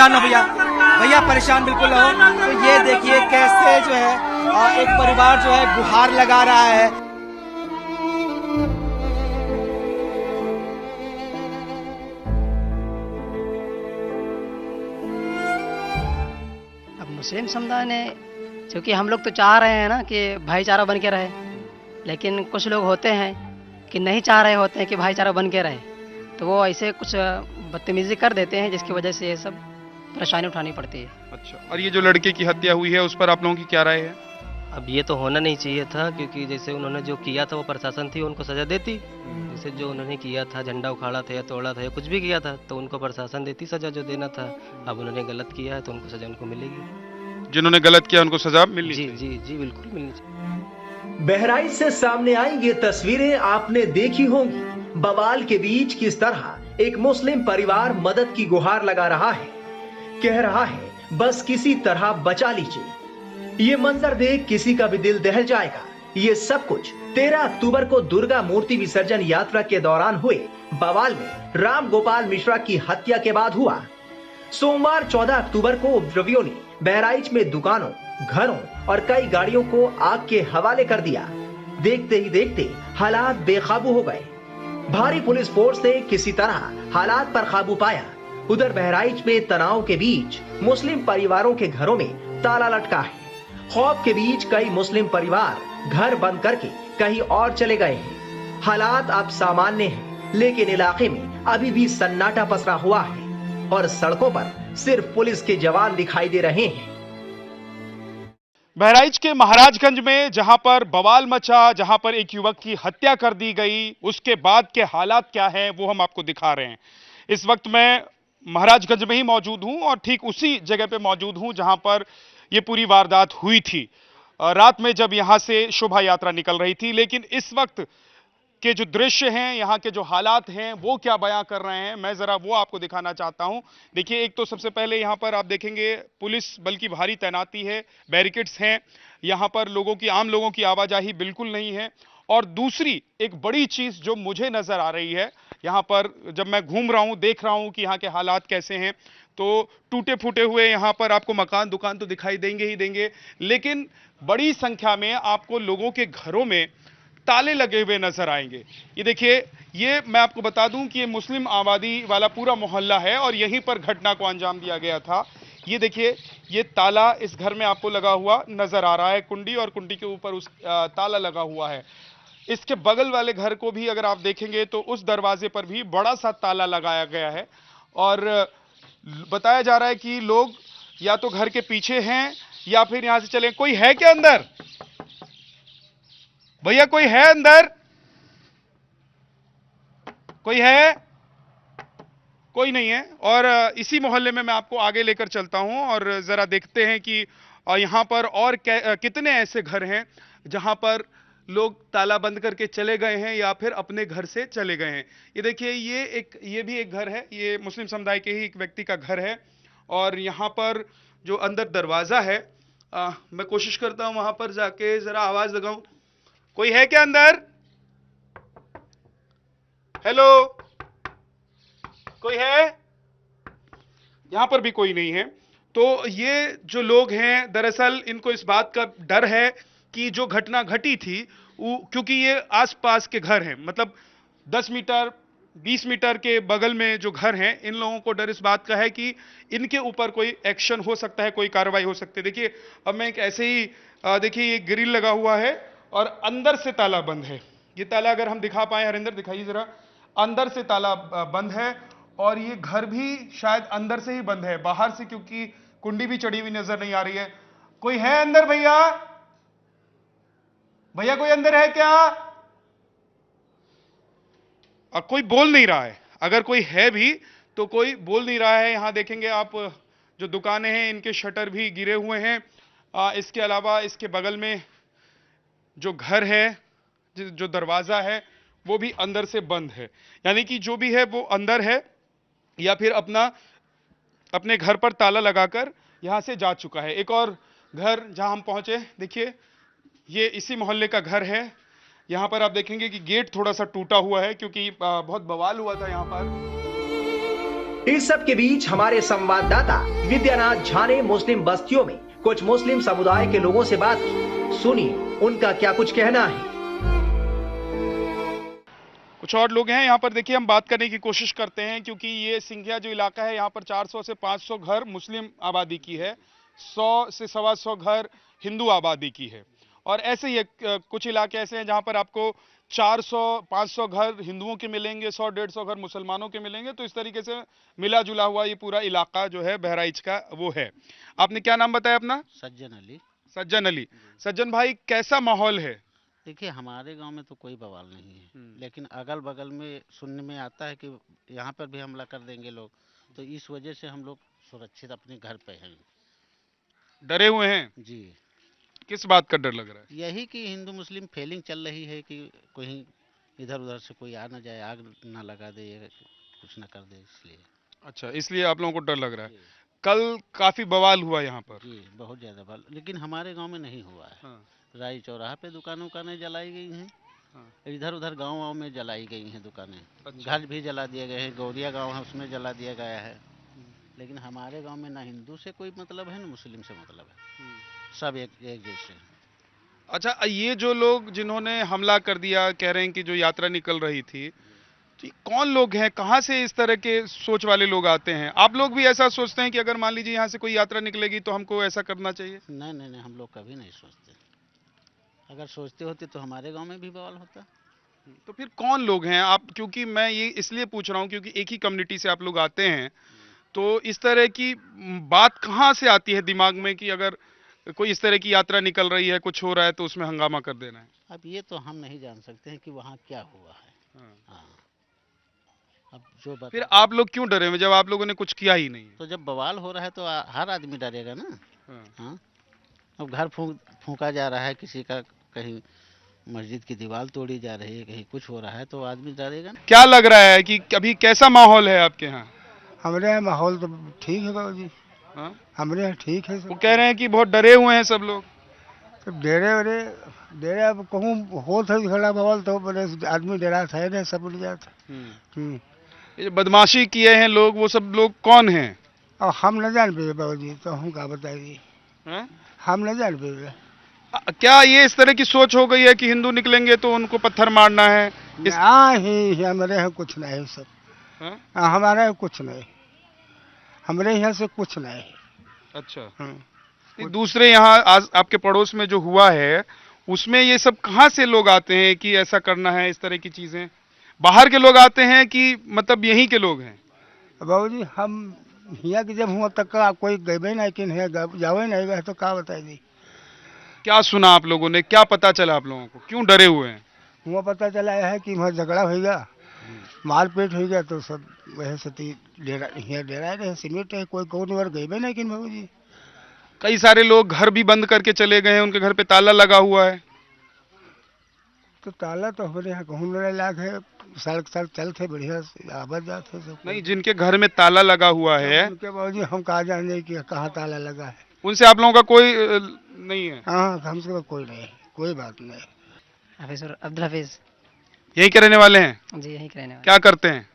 परेशान हो भैया, भैया परेशान बिल्कुल हो। तो ये देखिए कैसे जो है एक परिवार जो है गुहार लगा रहा है। अब मुस्लिम समुदाय ने, क्योंकि हम लोग तो चाह रहे हैं ना कि भाईचारा बन के रहे, लेकिन कुछ लोग होते हैं कि नहीं चाह रहे होते हैं कि भाईचारा बन के रहे, तो वो ऐसे कुछ बदतमीजी कर देते हैं जिसकी वजह से ये सब परेशानी उठानी पड़ती है। अच्छा, और ये जो लड़के की हत्या हुई है उस पर आप लोगों की क्या राय है? अब ये तो होना नहीं चाहिए था, क्योंकि जैसे उन्होंने जो किया था वो प्रशासन थी, उनको सजा देती। जैसे जो उन्होंने किया था, झंडा उखाड़ा था या तोड़ा था या कुछ भी किया था, तो उनको प्रशासन देती सजा जो देना था। अब उन्होंने गलत किया है तो उनको सजा उनको मिलेगी। जिन्होंने गलत किया उनको सजा मिलनी जी चाहिए। जी जी बिल्कुल मिलनी चाहिए। बहराइच से सामने आई ये तस्वीरें आपने देखी होंगी। बवाल के बीच किस तरह एक मुस्लिम परिवार मदद की गुहार लगा रहा है, कह रहा है बस किसी तरह बचा लीजिए। ये मंजर देख किसी का भी दिल दहल जाएगा। ये सब कुछ 13 अक्टूबर को दुर्गा मूर्ति विसर्जन यात्रा के दौरान हुए बवाल में राम गोपाल मिश्रा की हत्या के बाद हुआ। सोमवार 14 अक्टूबर को उपद्रवियों ने बहराइच में दुकानों, घरों और कई गाड़ियों को आग के हवाले कर दिया। देखते ही देखते हालात बेकाबू हो गए। भारी पुलिस फोर्स ने किसी तरह हालात पर काबू पाया। उधर बहराइच में तनाव के बीच मुस्लिम परिवारों के घरों में ताला लटका है। खौफ के बीच कई मुस्लिम परिवार घर बंद करके कहीं और चले गए हैं। हालात अब सामान्य हैं, लेकिन इलाके में अभी भी सन्नाटा पसरा हुआ है और सड़कों पर सिर्फ पुलिस के जवान दिखाई दे रहे हैं। बहराइच के महाराजगंज में जहां पर बवाल मचा, जहां पर एक युवक की हत्या कर दी गई, उसके बाद के हालात क्या हैं वो हम आपको दिखा रहे हैं। इस वक्त मैं महाराजगंज में ही मौजूद हूं और ठीक उसी जगह पे मौजूद हूं जहां पर ये पूरी वारदात हुई थी रात में, जब यहां से शोभा यात्रा निकल रही थी। लेकिन इस वक्त के जो दृश्य हैं, यहाँ के जो हालात हैं, वो क्या बयां कर रहे हैं, मैं जरा वो आपको दिखाना चाहता हूं। देखिए, एक तो सबसे पहले यहाँ पर आप देखेंगे पुलिस बल की भारी तैनाती है, बैरिकेड्स हैं, यहाँ पर आम लोगों की आवाजाही बिल्कुल नहीं है। और दूसरी एक बड़ी चीज जो मुझे नजर आ रही है, यहाँ पर जब मैं घूम रहा हूं, देख रहा हूं कि यहाँ के हालात कैसे हैं, तो टूटे फूटे हुए यहाँ पर आपको मकान दुकान तो दिखाई देंगे ही देंगे, लेकिन बड़ी संख्या में आपको लोगों के घरों में ताले लगे हुए नजर आएंगे। ये देखिए, ये मैं आपको बता दूं कि ये मुस्लिम आबादी वाला पूरा मोहल्ला है और यहीं पर घटना को अंजाम दिया गया था। ये देखिए, ये ताला इस घर में आपको लगा हुआ नजर आ रहा है, कुंडी, और कुंडी के ऊपर उस ताला लगा हुआ है। इसके बगल वाले घर को भी अगर आप देखेंगे तो उस दरवाजे पर भी बड़ा सा ताला लगाया गया है और बताया जा रहा है कि लोग या तो घर के पीछे हैं या फिर यहां से चले। कोई है क्या अंदर? भैया कोई है अंदर? कोई है? कोई नहीं है। और इसी मोहल्ले में मैं आपको आगे लेकर चलता हूं और जरा देखते हैं कि यहां पर और कितने ऐसे घर हैं जहां पर लोग ताला बंद करके चले गए हैं या फिर अपने घर से चले गए हैं। ये देखिए, ये भी एक घर है, ये मुस्लिम समुदाय के ही एक व्यक्ति का घर है और यहां पर जो अंदर दरवाजा है, मैं कोशिश करता हूं वहां पर जाके जरा आवाज लगाऊं। कोई है क्या अंदर? हेलो, कोई है? यहां पर भी कोई नहीं है। तो ये जो लोग हैं, दरअसल इनको इस बात का डर है कि जो घटना घटी थी, क्योंकि ये आसपास के घर हैं, मतलब 10 मीटर 20 मीटर के बगल में जो घर हैं, इन लोगों को डर इस बात का है कि इनके ऊपर कोई एक्शन हो सकता है, कोई कार्रवाई हो सकती है। देखिए, अब मैं एक ऐसे ही देखिए, ये ग्रिल लगा हुआ है और अंदर से ताला बंद है। ये ताला अगर हम दिखा पाए, हरिंदर दिखाइए जरा, अंदर से ताला बंद है और ये घर भी शायद अंदर से ही बंद है, बाहर से क्योंकि कुंडी भी चढ़ी हुई नजर नहीं आ रही है। कोई है अंदर? भैया, भैया कोई अंदर है क्या? कोई बोल नहीं रहा है। अगर कोई है भी तो कोई बोल नहीं रहा है। यहां देखेंगे आप, जो दुकानें हैं इनके शटर भी गिरे हुए हैं। इसके अलावा इसके बगल में जो घर है, जो दरवाजा है, वो भी अंदर से बंद है। यानी कि जो भी है वो अंदर है या फिर अपने घर पर ताला लगाकर यहां से जा चुका है। एक और घर जहां हम पहुंचे, देखिए, ये इसी मोहल्ले का घर है। यहां पर आप देखेंगे कि गेट थोड़ा सा टूटा हुआ है क्योंकि बहुत बवाल हुआ था यहां पर। इस सब के बीच हमारे संवाददाता विद्यानाथ झा ने मुस्लिम बस्तियों में कुछ मुस्लिम समुदाय के लोगों से बात की। सुनिए उनका क्या कुछ कहना है। कुछ और लोग हैं यहाँ पर, देखिए हम बात करने की कोशिश करते हैं, क्योंकि ये सिंघिया जो इलाका है यहाँ पर 400 से 500 घर मुस्लिम आबादी की है, 100 से 125 घर हिंदू आबादी की है। और ऐसे ही कुछ इलाके ऐसे हैं जहाँ पर आपको 400-500 घर हिंदुओं के मिलेंगे, 100-150 घर मुसलमानों के मिलेंगे। तो इस तरीके से मिला जुला हुआ ये पूरा इलाका जो है बहराइच का वो है। आपने क्या नाम बताया अपना? सज्जन अली। सज्जन अली। सज्जन भाई, कैसा माहौल है? देखिए हमारे गांव में तो कोई बवाल नहीं है, लेकिन अगल बगल में सुनने में आता है कि यहाँ पर भी हमला कर देंगे लोग, तो इस वजह से हम लोग सुरक्षित अपने घर पे हैं। डरे हुए हैं जी। किस बात का डर लग रहा है? यही कि हिंदू मुस्लिम फीलिंग चल रही है कि कहीं इधर उधर से कोई आ ना जाए, आग ना लगा दे, कुछ ना कर दे, इसलिए। अच्छा, इसलिए आप लोगों को डर लग रहा है। कल काफी बवाल हुआ यहाँ पर। जी बहुत ज़्यादा बवाल, लेकिन हमारे गांव में नहीं हुआ है। हाँ। राई चौराहा पे दुकानें जलाई गई हैं। हाँ। इधर उधर गाँव में जलाई गई हैं दुकानें। अच्छा। घर भी जला दिए गए हैं, गौरिया गांव है उसमें जला दिया गया है। लेकिन हमारे गांव में ना हिंदू से कोई मतलब है ना मुस्लिम से मतलब है, सब एक जैसे हैं। अच्छा, ये जो लोग जिन्होंने हमला कर दिया, कह रहे हैं कि जो यात्रा निकल रही थी, तो ये कौन लोग हैं? कहाँ से इस तरह के सोच वाले लोग आते हैं? आप लोग भी ऐसा सोचते हैं कि अगर मान लीजिए यहाँ से कोई यात्रा निकलेगी तो हमको ऐसा करना चाहिए? नहीं नहीं नहीं, हम लोग कभी नहीं सोचते। अगर सोचते होते तो हमारे गांव में भी बवाल होता। तो फिर कौन लोग हैं आप? क्योंकि मैं ये इसलिए पूछ रहा हूँ क्योंकि एक ही कम्युनिटी से आप लोग आते हैं, तो इस तरह की बात कहाँ से आती है दिमाग में कि अगर कोई इस तरह की यात्रा निकल रही है, कुछ हो रहा है, तो उसमें हंगामा कर देना है? अब ये तो हम नहीं जान सकते हैं कि वहाँ क्या हुआ है। हाँ। अब जो फिर आप लोग क्यों डरे हुए जब आप लोगों ने कुछ किया ही नहीं है? तो जब बवाल हो रहा है तो हर आदमी डरेगा ना। हाँ। अब घर फूंका जा रहा है किसी का, कहीं मस्जिद की दीवार तोड़ी जा रही है, कहीं कुछ हो रहा है, तो आदमी डरेगा ना। क्या लग रहा है कि अभी कैसा माहौल है आपके यहाँ? हमारे यहाँ माहौल तो ठीक है बाबू जी। हाँ? हमारे यहाँ ठीक है वो सब। कह रहे हैं कि बहुत डरे हुए हैं सब लोग। तो डेरे अब कहूँ हो था खड़ा माहौल तो बड़े आदमी डरा था ना, सब उड़ जाता। ये जो बदमाशी किए हैं लोग, वो सब लोग कौन हैं? और हम न जान पे बाबू जी, तो हम क्या बताइए, हैं? हम न जान पे। क्या ये इस तरह की सोच हो गई है कि हिंदू निकलेंगे तो उनको पत्थर मारना है? ही हमारे यहाँ कुछ नहीं सब। हाँ? हमारे यहाँ कुछ नहीं, हमारे यहाँ से कुछ नहीं। अच्छा। हाँ। दूसरे यहाँ आपके पड़ोस में जो हुआ है, उसमें ये सब कहाँ से लोग आते हैं कि ऐसा करना है, इस तरह की चीजें? बाहर के लोग आते हैं कि मतलब यहीं के लोग हैं? बाबू जी हम यहाँ के जब हुआ तक का कोई गए नहीं, कि जावे नहीं गए, तो क्या बताइए। क्या सुना आप लोगों ने? क्या पता चला आप लोगों को? क्यों डरे हुए हैं? हुआ पता चला है कि वहाँ झगड़ा होगा, मारपीट हो गया, तो सब वह सती डेरा रहे सीमेंट है, कोई कौन बार गए नहीं। कि बाबू जी कई सारे लोग घर भी बंद करके चले गए हैं, उनके घर पे ताला लगा हुआ है। तो ताला तो हमारे यहाँ कहूँ लड़ा लाख है, सड़क चलते बढ़िया आवाज जाते सब। नहीं, जिनके घर में ताला लगा हुआ है, उनके बाबू जी हम कहाँ जाने कि कहाँ ताला लगा है। उनसे आप लोगों का कोई नहीं है? हाँ हमसे कोई नहीं, कोई बात नहीं। हाफिज और अब्दुल हाफिज। यही के रहने वाले हैं? जी यहीं के रहने वाले। क्या करते हैं?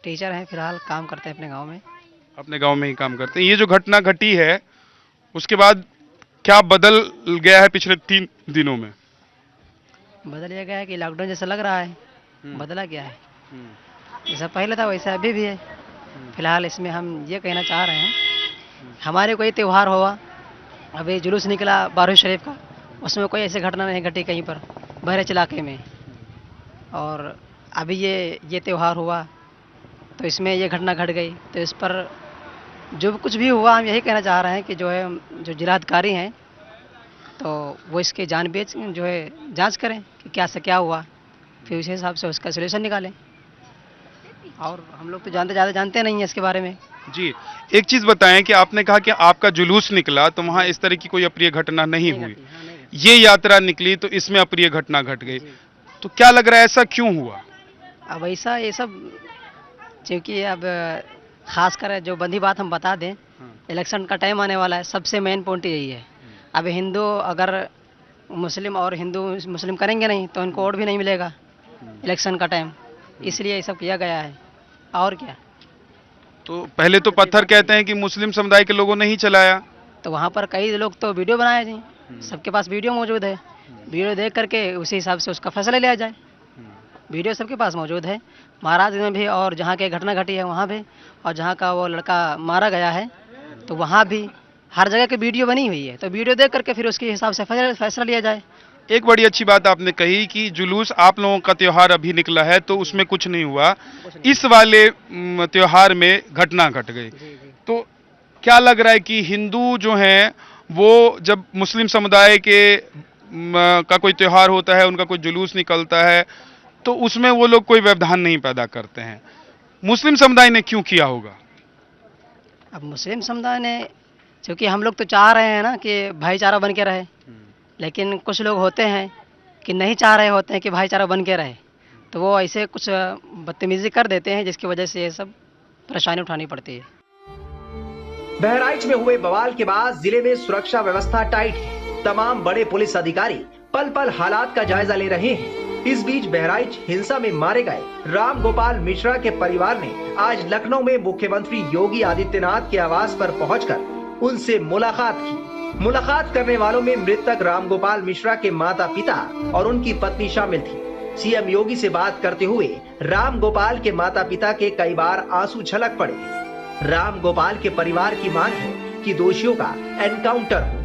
टीचर हैं, फिलहाल काम करते हैं अपने गांव में। अपने गांव में ही काम करते हैं। ये जो घटना घटी है, उसके बाद क्या बदल गया है पिछले 3 दिनों में? बदल ये गया है कि लॉकडाउन जैसा लग रहा है। बदला क्या है, जैसा पहले था वैसा अभी भी है। फिलहाल इसमें हम ये कहना चाह रहे हैं, हमारे कोई त्यौहार हुआ, अभी जुलूस निकला 12 शरीफ का, उसमें कोई ऐसी घटना नहीं घटी कहीं पर बहराइच इलाके में। और अभी ये त्यौहार हुआ तो इसमें ये घटना घट गई, तो इस पर जो कुछ भी हुआ हम यही कहना चाह रहे हैं कि जो जिलाधिकारी हैं तो वो इसके जानबूझ जो है जांच करें कि क्या से क्या हुआ, फिर उस हिसाब से उसका सोल्यूशन निकालें। और हम लोग तो ज़्यादा जानते नहीं हैं इसके बारे में। जी, एक चीज बताएं कि आपने कहा कि आपका जुलूस निकला तो वहां इस तरह की कोई अप्रिय घटना नहीं हुई, ये यात्रा निकली तो इसमें अप्रिय घटना घट गई, तो क्या लग रहा है ऐसा क्यों हुआ? अब ऐसा ये सब क्योंकि अब खासकर जो बंदी बात हम बता दें, इलेक्शन का टाइम आने वाला है, सबसे मेन पॉइंट यही है। अब हिंदू अगर मुस्लिम और हिंदू मुस्लिम करेंगे नहीं तो उनको वोट भी नहीं मिलेगा इलेक्शन का टाइम, इसलिए ये सब किया गया है। और क्या? तो पहले तो पत्थर कहते हैं कि मुस्लिम समुदाय के लोगों ने ही चलाया। तो वहाँ पर कई लोग तो वीडियो बनाए जी, सबके पास वीडियो मौजूद है, वीडियो देख करके उसी हिसाब से उसका फैसला लिया जाए। वीडियो सबके पास मौजूद है, महाराज में भी, और जहाँ की घटना घटी है वहाँ भी, और जहाँ का वो लड़का मारा गया है तो वहाँ भी, हर जगह की वीडियो बनी हुई है। तो वीडियो देख करके फिर उसके हिसाब से फैसला लिया जाए। एक बड़ी अच्छी बात आपने कही कि जुलूस आप लोगों का त्योहार अभी निकला है तो उसमें कुछ नहीं हुआ, इस वाले त्योहार में घटना घट गई। तो क्या लग रहा है कि हिंदू जो हैं वो जब मुस्लिम समुदाय के का कोई त्योहार होता है, उनका कोई जुलूस निकलता है, तो उसमें वो लोग कोई व्यवधान नहीं पैदा करते हैं। मुस्लिम समुदाय ने क्यों किया होगा? अब मुस्लिम समुदाय ने, क्योंकि हम लोग तो चाह रहे हैं ना कि भाईचारा बन के रहे, लेकिन कुछ लोग होते हैं कि नहीं चाह रहे होते हैं कि भाईचारा बन के रहे, तो वो ऐसे कुछ बदतमीजी कर देते हैं, जिसकी वजह से ये सब परेशानी उठानी पड़ती है। बहराइच में हुए बवाल के बाद जिले में सुरक्षा व्यवस्था टाइट है। तमाम बड़े पुलिस अधिकारी पल पल हालात का जायजा ले रहे हैं। इस बीच बहराइच हिंसा में मारे गए राम गोपाल मिश्रा के परिवार ने आज लखनऊ में मुख्यमंत्री योगी आदित्यनाथ के आवास पर पहुंचकर उनसे मुलाकात की। मुलाकात करने वालों में मृतक राम गोपाल मिश्रा के माता पिता और उनकी पत्नी शामिल थी। सीएम योगी से बात करते हुए राम गोपाल के माता पिता के कई बार आंसू झलक पड़े। राम गोपाल के परिवार की मांग है कि दोषियों का एनकाउंटर हो।